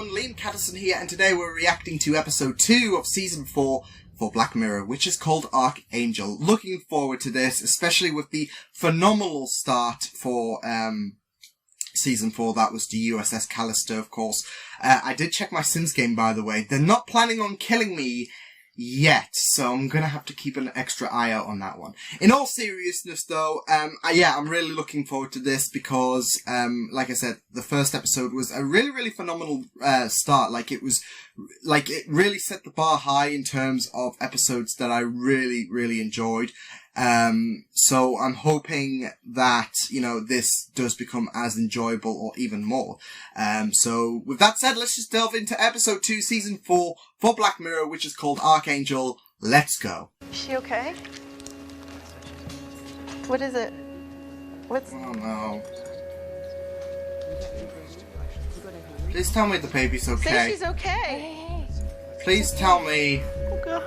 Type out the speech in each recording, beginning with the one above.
everyone, Liam Catterson here, and today we're reacting to episode 2 of season 4 for Black Mirror, which is called Archangel. Looking forward to this, especially with the phenomenal start for season 4. That was the USS Callister, of course. I did check my Sims game, by the way. They're not planning on killing me yet, so I'm gonna have to keep an extra eye out on that one. In all seriousness though, I'm really looking forward to this because, like I said, the first episode was a really phenomenal, start. It really set the bar high in terms of episodes that I really enjoyed. So I'm hoping that, this does become as enjoyable or even more. So with that said, let's just delve into episode 2, season 4 for Black Mirror, which is called Archangel. Let's go. Is she okay? What is it? What's... Oh no. Please tell me the baby's okay. Say she's okay. Please tell me. Oh god.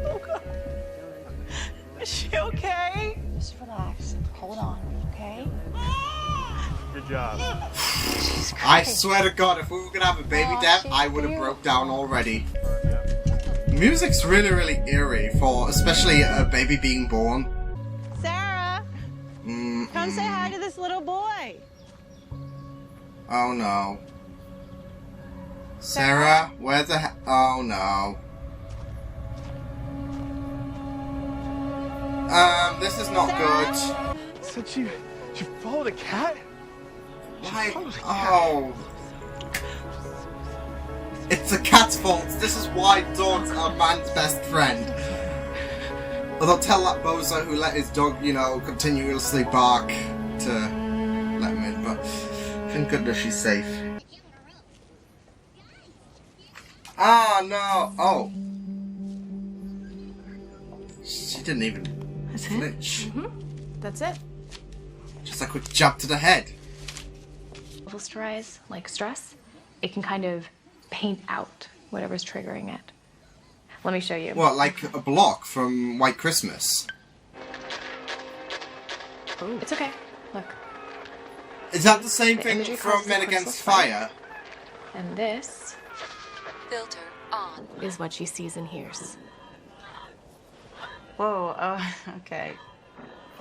Oh god. Is she okay? Just relax. Hold on, okay? Good job. Jesus Christ. I swear to God, if we were gonna have a baby death, I would have broke down already. Music's really eerie for especially a baby being born. Sarah! Come say hi to this little boy. Oh no. Sarah, where the heck? Oh no. This is not good. Said she followed a cat? Why? Oh. It's the cat's fault. This is why dogs are man's best friend. Although tell that bozo who let his dog, continuously bark to let him in, but thank goodness she's safe. Ah, no. Oh. She didn't even flinch. That's it. Just a quick jab to the head. Strize, like stress, it can kind of paint out whatever's triggering it. Let me show you. What, like a block from White Christmas? Ooh. It's okay. Look. Is that the same thing imagery from causes Men a Against crystal spike. Fire? And this Filter on. is what she sees and hears. Whoa, oh, okay.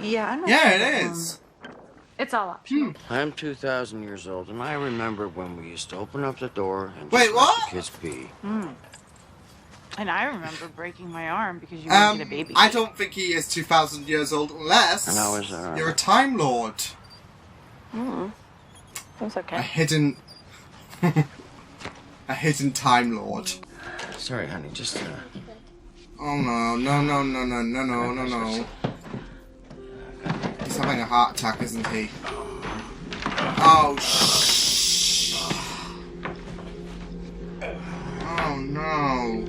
Yeah, I'm not Yeah, sure it that is. It's all optional. I'm 2,000 years old, and I remember when we used to open up the door and Wait, just what? let the kids pee. And I remember breaking my arm because you wanted to get a baby. I don't think he is 2,000 years old unless And how is that? you're a Time Lord. That's A okay. hidden... a hidden Time Lord. Sorry, honey, just, Oh no. He's having a heart attack, isn't he? Oh, shh. Oh no.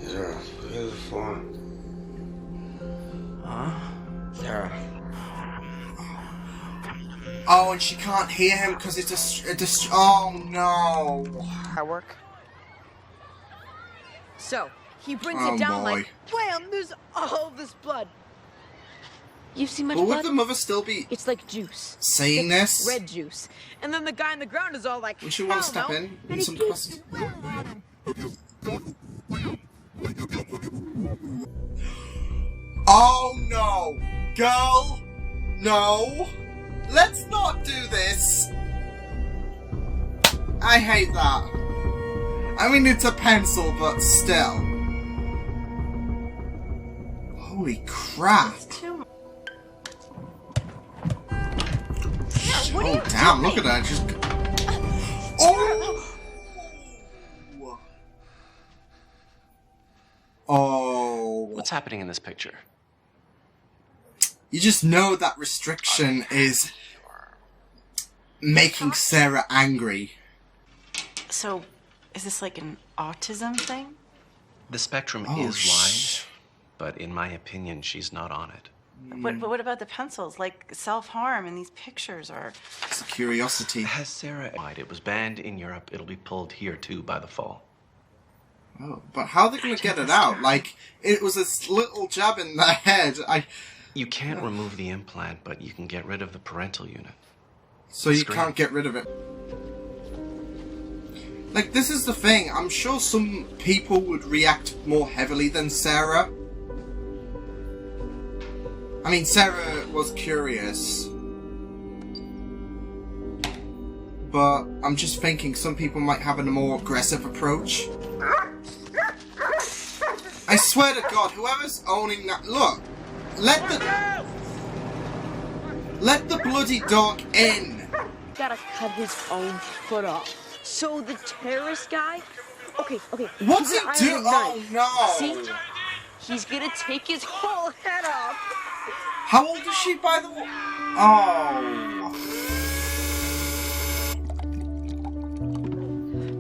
Sarah, here's the phone. Huh? Sarah. Oh, and she can't hear him because it's a oh no. Our work. So, he brings Oh, it down boy. like, wham, there's all this blood. You see much But would blood? the mother still be It's like juice. saying Thick, this? red juice. And then the guy on the ground is all like, Would you want to hell step no. in? And Need he some keeps- Oh no! Girl! No! Let's not do this! I hate that. I mean, it's a pencil, but still. Holy crap. Oh, damn, look at that. Just. Oh! Oh. What's happening in this picture? You just know that restriction is making Sarah angry. So, is this like an autism thing? The spectrum Oh, is wide, but in my opinion, she's not on it. What about the pencils? Like self-harm, and these pictures are... It's a curiosity. Has Sarah wide? It was banned in Europe. It'll be pulled here too by the fall. Oh, but how are they going to get it out? Like, it was a little jab in the head. You can't remove the implant, but you can get rid of the parental unit. So you can't get rid of it. Like, this is the thing. I'm sure some people would react more heavily than Sarah. I mean, Sarah was curious. But I'm just thinking some people might have a more aggressive approach. I swear to God, whoever's owning that... Look! Let the bloody dog in! Gotta cut his own foot off. So the terrorist guy? Okay. What's he doing? Oh no! See? He's gonna take his whole head off. How old is she, by the way? Oh.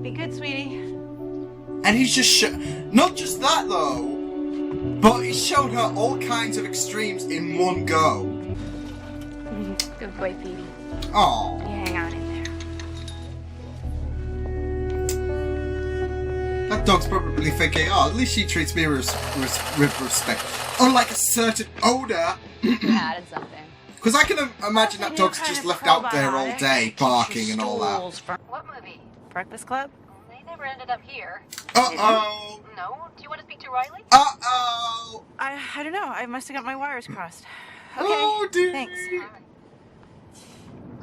Be good, sweetie. And he's just not just that though, but he showed her all kinds of extremes in one go. Good boy, Petey. Oh. You hang out in there. That dog's probably thinking, oh, at least she treats me with respect. Unlike a certain owner. You added something. Because I can imagine that dog's just left out there all day, barking and all that. What movie? Breakfast Club? They never ended up here. Uh-oh. No? Do you want to speak to Riley? Uh-oh. I don't know. I must have got my wires crossed. Okay. Oh, dude. Thanks.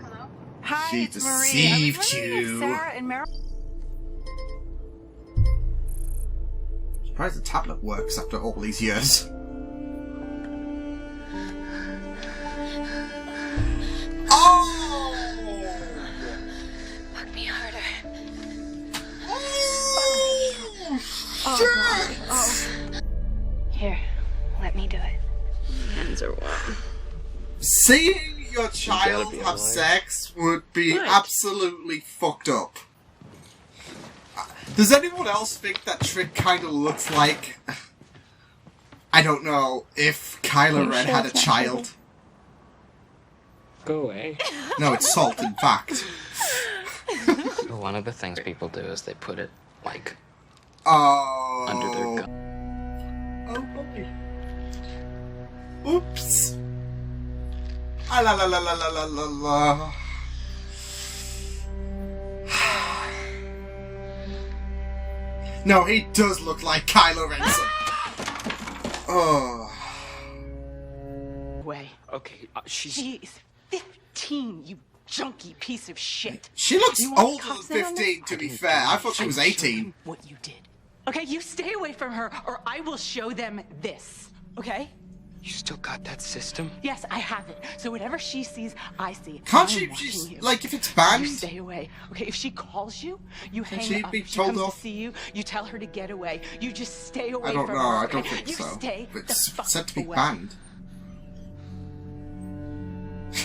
Hello? Hi, She it's Marie. deceived I was wondering if you. Sarah and Meryl... Surprised the tablet works after all these years. Oh! Fuck me harder. Oh, shit! Oh. Here, let me do it. Hands are warm. Seeing your child be have alive. sex would be Right. absolutely fucked up. Does anyone else think that trick kind of looks like... I don't know, if Kylo Ren had a child? Go away. No, it's Salt, in fact. One of the things people do is they put it, like, Oh... under their gun. Oh, boy. Oops. Ah, la la la la la la la la. No, he does look like Kylo Ren. Oh. Way. Okay, she's... She's 15, you junky piece of shit. She looks You want older than cops in on 15, to be fair. I thought she was I'm showing 18. them what you did. Okay, you stay away from her, or I will show them this. Okay? You still got that system? Yes, I have it. So whatever she sees, I see. Can't I'm she watching just, you. like, if it's You banned? stay away. Okay, if she calls you, you hang she up. be If she told comes off? to see you, you tell her to get away. You just stay away I don't from know, her. I don't okay? think you so. Stay It's the fuck said to be away. banned.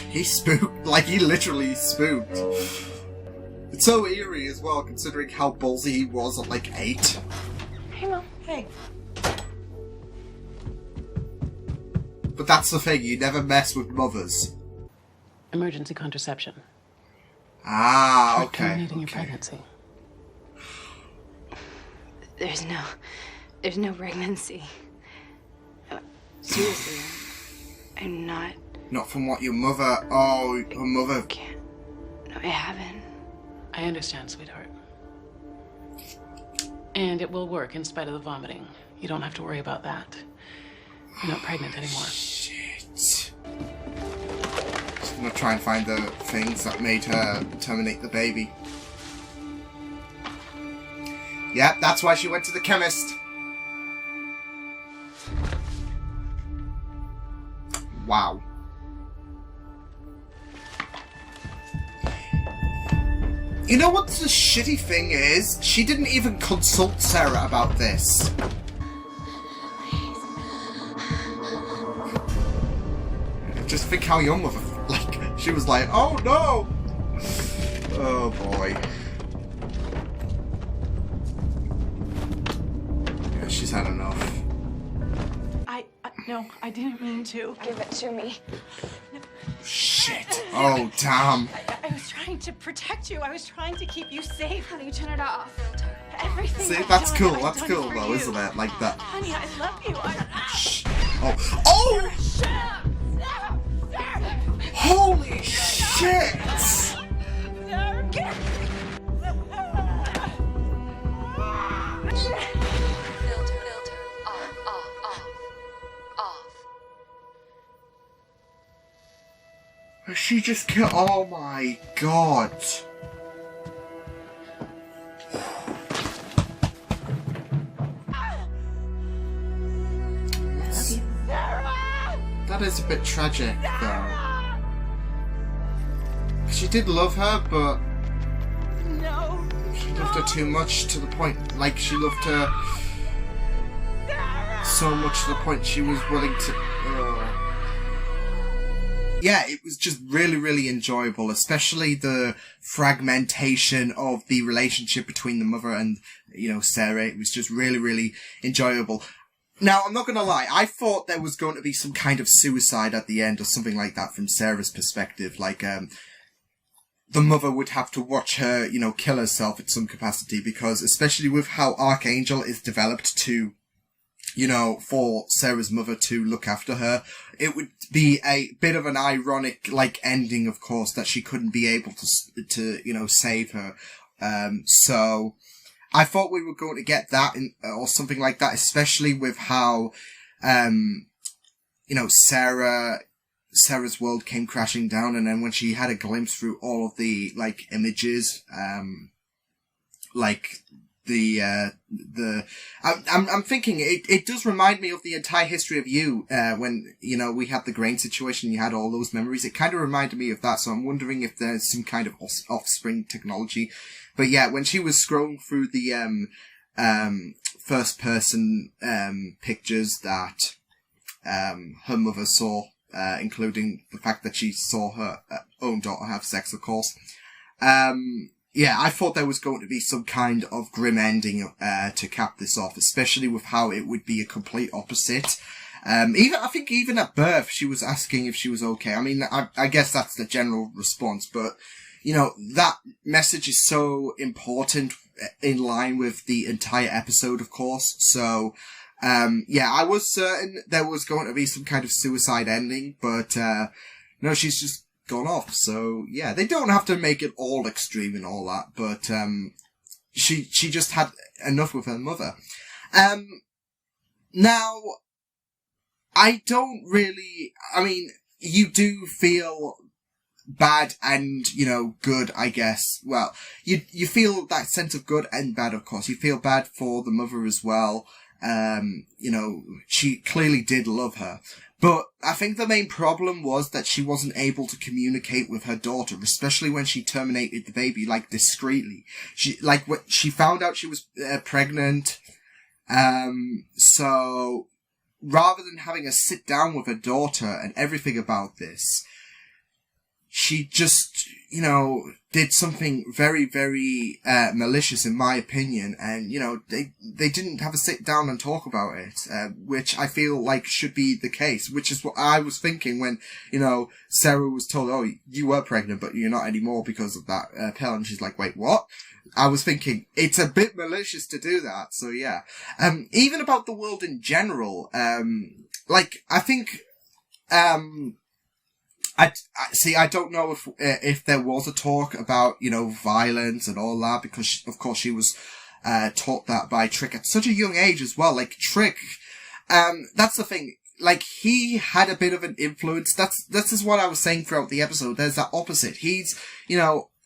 He spooked, like he literally spooked. It's so eerie as well, considering how ballsy he was at like 8. Hey, Mom. Hey. But that's the thing, you never mess with mothers. Emergency contraception. Ah, Try okay. terminating your Okay. pregnancy. There's no pregnancy. Seriously, I'm not. Not from what your mother. Oh, her mother. Can't. No, I haven't. I understand, sweetheart. And it will work in spite of the vomiting. You don't have to worry about that. You're not pregnant anymore. Shit. Just gonna try and find the things that made her terminate the baby. Yep, that's why she went to the chemist. Wow. You know what the shitty thing is? She didn't even consult Sarah about this. Just think how your mother, like, she was like, oh no! Oh boy. Yeah, she's had enough. No, I didn't mean to. Give it to me. Shit. Oh, damn. I was trying to protect you. I was trying to keep you safe. How do you turn it off? Everything. See, I've that's done, cool. I've That's done cool, for though, you. isn't it? Like that. Honey, I love you. Shh. Oh. Oh! Holy shit! Filter. Off. She just killed. Oh my god. That is a bit tragic, though. She did love her, but she loved her too much to the point. Like, she loved her so much to the point she was willing to. Yeah, it was just really, really enjoyable, especially the fragmentation of the relationship between the mother and, Sarah. It was just really, really enjoyable. Now, I'm not going to lie, I thought there was going to be some kind of suicide at the end or something like that from Sarah's perspective. Like, the mother would have to watch her, kill herself at some capacity, because especially with how Archangel is developed to, for Sarah's mother to look after her, it would be a bit of an ironic, ending, of course, that she couldn't be able to save her. So I thought we were going to get that or something like that, especially with how, Sarah's world came crashing down, and then when she had a glimpse through all of the, images, I'm thinking it does remind me of the entire history of you, when, we had the grain situation, you had all those memories. It kind of reminded me of that, so I'm wondering if there's some kind of offspring technology. But yeah, when she was scrolling through the, first person, pictures that, her mother saw, including the fact that she saw her own daughter have sex, of course. Yeah, I thought there was going to be some kind of grim ending, to cap this off, especially with how it would be a complete opposite. I think even at birth, she was asking if she was okay. I mean, I guess that's the general response, but, that message is so important in line with the entire episode, of course. So, yeah, I was certain there was going to be some kind of suicide ending, but, no, she's just gone off. So, yeah, they don't have to make it all extreme and all that, but, she just had enough with her mother. Now, I don't really, you do feel bad and, good, I guess. Well, you feel that sense of good and bad, of course. You feel bad for the mother as well. She clearly did love her. But I think the main problem was that she wasn't able to communicate with her daughter, especially when she terminated the baby, discreetly. She found out she was pregnant. So rather than having a sit down with her daughter and everything about this, she just, did something very, very, malicious in my opinion. And, they didn't have a sit down and talk about it, which I feel like should be the case, which is what I was thinking when, Sarah was told, oh, you were pregnant, but you're not anymore because of that, pill. And she's like, wait, what? I was thinking, it's a bit malicious to do that. So yeah. Even about the world in general, I think, I don't know if there was a talk about, violence and all that, because of course she was, taught that by Trick at such a young age as well. Trick, that's the thing. He had a bit of an influence. This is what I was saying throughout the episode. There's that opposite. He's,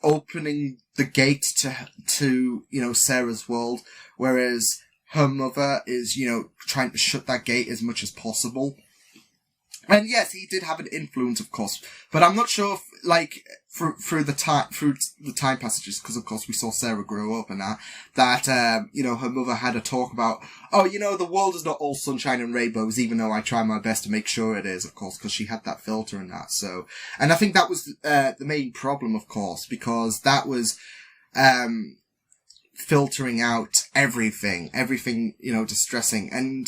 opening the gate to, Sarah's world, whereas her mother is, trying to shut that gate as much as possible. And yes, he did have an influence, of course, but I'm not sure if, through the time passages, because of course we saw Sarah grow up and that, her mother had a talk about, the world is not all sunshine and rainbows, even though I try my best to make sure it is, of course, because she had that filter and that, so, and I think that was, the main problem, of course, because that was, filtering out everything, distressing, and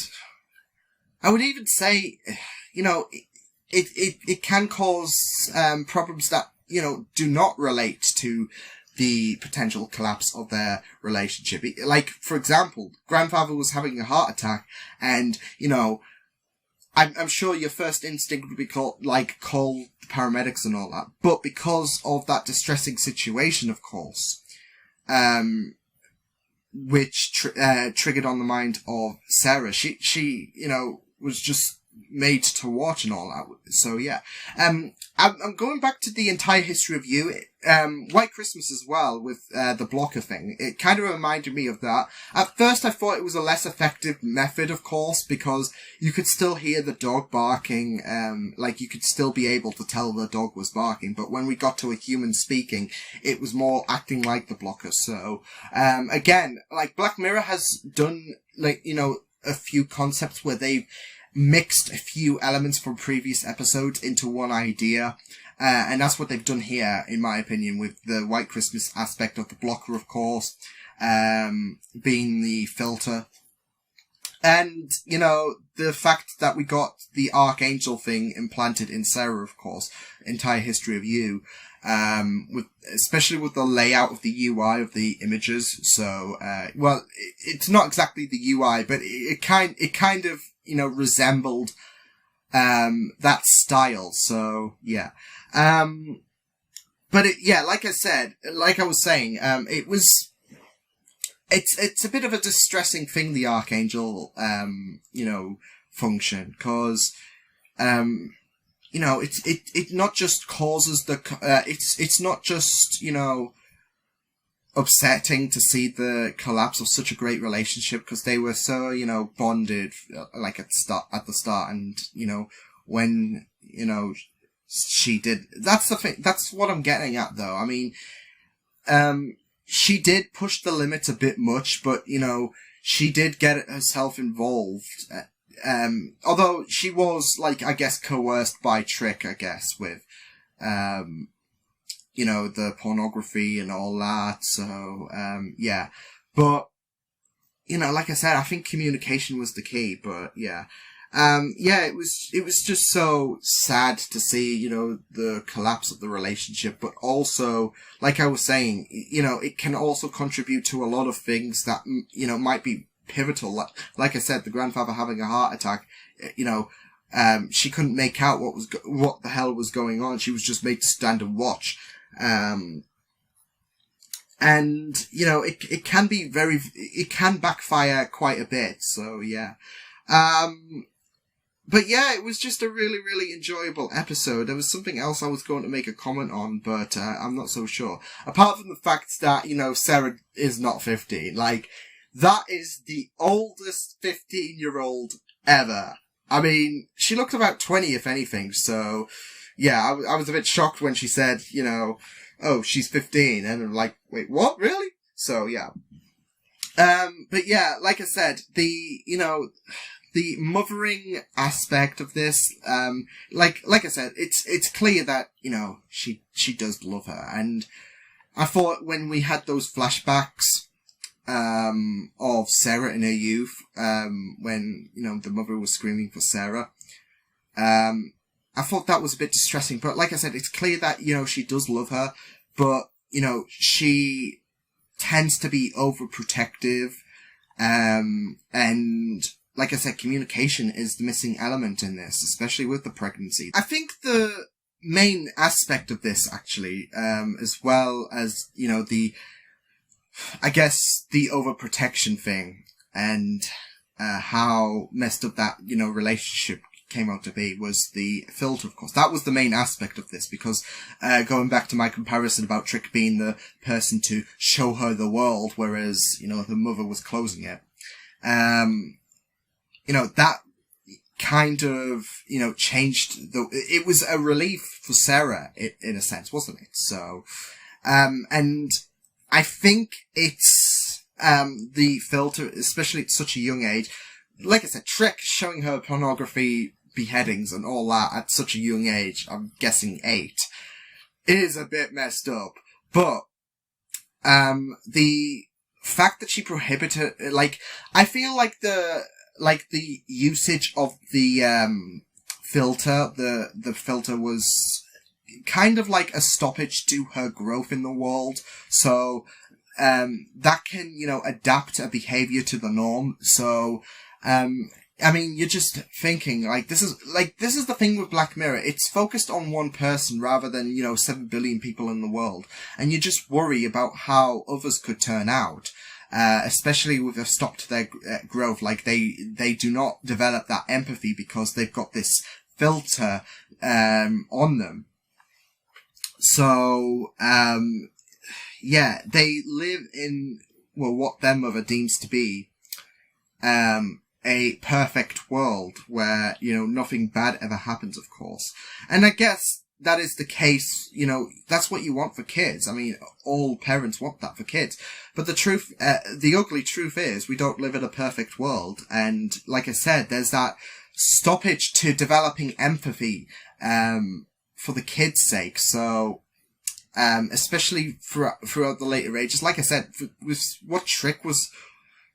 I would even say, it can cause, problems that, do not relate to the potential collapse of their relationship. For example, grandfather was having a heart attack and, I'm sure your first instinct would be call the paramedics and all that, but because of that distressing situation, of course, which triggered on the mind of Sarah, she was just made to watch and all that. So yeah, I'm going back to the entire history of You, White Christmas as well, with the blocker thing. It kind of reminded me of that. At first I thought it was a less effective method, of course, because you could still hear the dog barking, you could still be able to tell the dog was barking, but when we got to a human speaking, it was more acting like the blocker. So, again, Black Mirror has done, a few concepts where they've mixed a few elements from previous episodes into one idea. And that's what they've done here, in my opinion, with the White Christmas aspect of the blocker, of course, being the filter. And, the fact that we got the Archangel thing implanted in Sarah, of course, entire history of You, especially with the layout of the UI of the images. So, it's not exactly the UI, but it kind of, resembled, that style. So, yeah. But like I was saying, it's a bit of a distressing thing, the Archangel, function, cause, it not just causes it's not just, upsetting to see the collapse of such a great relationship, because they were so, bonded, at the start, and, when, she did, that's the thing, that's what I'm getting at, though. I mean, she did push the limits a bit much, but, she did get herself involved, although she was, I guess, coerced by Trick, I guess, with, the pornography and all that. So, yeah. But, like I said, I think communication was the key, but yeah. It was just so sad to see, the collapse of the relationship, but also, like I was saying, it can also contribute to a lot of things that, might be pivotal. Like I said, the grandfather having a heart attack, she couldn't make out what the hell was going on. She was just made to stand and watch. It can be it can backfire quite a bit. So yeah. But yeah, it was just a really, really enjoyable episode. There was something else I was going to make a comment on, but, I'm not so sure. Apart from the fact that, Sarah is not 15. That is the oldest 15-year-old ever. I mean, she looked about 20, if anything, so, yeah, I was a bit shocked when she said, oh, she's 15, and I'm like, wait, what, really? So, yeah. But yeah, like I said, the mothering aspect of this, like I said, it's clear that, she does love her, and I thought when we had those flashbacks, of Sarah in her youth, when, the mother was screaming for Sarah, I thought that was a bit distressing, but like I said, it's clear that, she does love her, but, she tends to be overprotective, and like I said, communication is the missing element in this, especially with the pregnancy. I think the main aspect of this, actually, as well as, the overprotection thing, and, how messed up that, relationship came out to be, was the filter, of course. That was the main aspect of this, because, going back to my comparison about Trick being the person to show her the world, whereas, the mother was closing it, that kind of, changed it was a relief for Sarah, in a sense, wasn't it? So, and I think it's, the filter, especially at such a young age, like I said, Trick showing her pornography, beheadings and all that at such a young age, I'm guessing 8, is a bit messed up. But, the fact that she prohibited, I feel like the usage of the, filter, the filter was kind of like a stoppage to her growth in the world. So, that can, adapt a behavior to the norm. So, I mean, you're just thinking, this is the thing with Black Mirror. It's focused on one person rather than, 7 billion people in the world. And you just worry about how others could turn out. Especially with a stop to their growth. They do not develop that empathy because they've got this filter, on them. So, yeah, they live in, what their mother deems to be, a perfect world where, nothing bad ever happens, of course. And I guess that is the case, that's what you want for kids. I mean, all parents want that for kids. But the ugly truth is we don't live in a perfect world. And like I said, there's that stoppage to developing empathy, for the kids' sake. So, especially throughout the later ages, like I said, with what Trick was,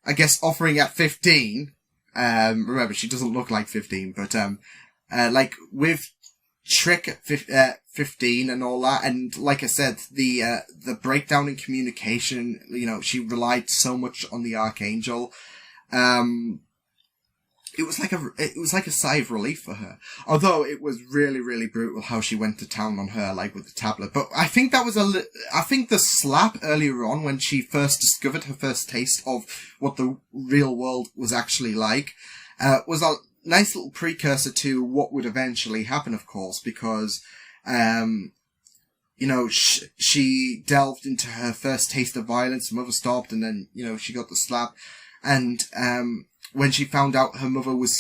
I guess, offering at 15, remember, she doesn't look like 15, but, with Trick at 15 and all that, and like I said, the breakdown in communication, she relied so much on the Archangel, it was like a sigh of relief for her. Although it was really, really brutal how she went to town on her, with the tablet. But I think that was I think the slap earlier on when she first discovered her first taste of what the real world was actually like, was a nice little precursor to what would eventually happen, of course, because, she delved into her first taste of violence, her mother stopped, and then, she got the slap. And, when she found out her mother was,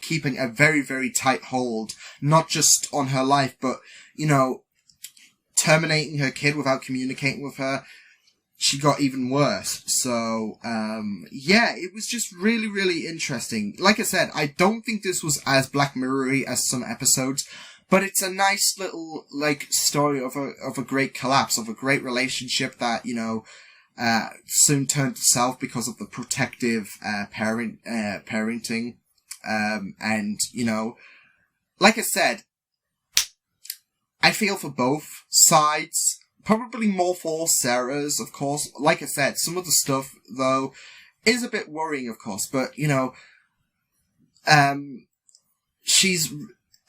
keeping a very, very tight hold, not just on her life, but, terminating her kid without communicating with her, she got even worse. So, yeah, it was just really, really interesting. Like I said, I don't think this was as Black Mirror-y as some episodes, but it's a nice little, story of a great collapse, of a great relationship that, soon turned to south because of the protective, parenting. And, like I said, I feel for both sides. Probably more for Sarah's, of course. Like I said, some of the stuff, though, is a bit worrying, of course. But, she's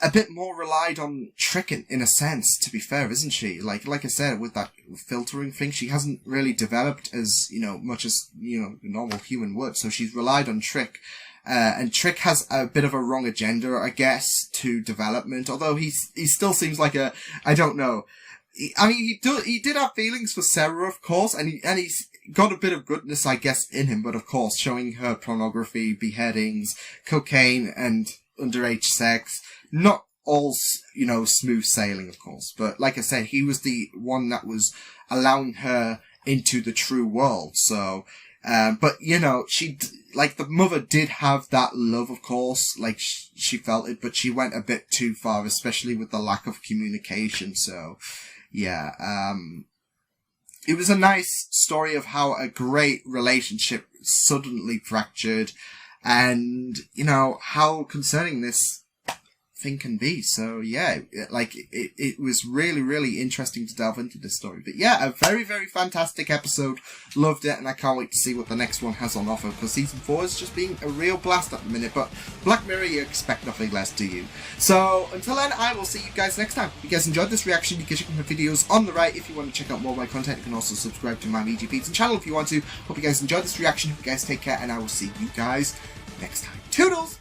a bit more relied on Trick in a sense, to be fair, isn't she? Like I said, with that filtering thing, she hasn't really developed as, much as, a normal human would. So she's relied on Trick. And Trick has a bit of a wrong agenda, I guess, to development. Although he still seems like I don't know. I mean, he did have feelings for Sarah, of course, and he's got a bit of goodness, I guess, in him, but of course, showing her pornography, beheadings, cocaine, and underage sex, not all, smooth sailing, of course, but like I said, he was the one that was allowing her into the true world, so, but, the mother did have that love, of course, she felt it, but she went a bit too far, especially with the lack of communication, so, yeah, it was a nice story of how a great relationship suddenly fractured, and, how concerning this thing can be. So, yeah, it was really, really interesting to delve into this story. But yeah, a very, very fantastic episode. Loved it, and I can't wait to see what the next one has on offer, because season 4 is just being a real blast at the minute. But Black Mirror, you expect nothing less, do you? So, until then, I will see you guys next time. If you guys enjoyed this reaction, you can check out my videos on the right. If you want to check out more of my content, you can also subscribe to my VGPs and channel if you want to. Hope you guys enjoyed this reaction. Hope you guys take care, and I will see you guys next time. Toodles!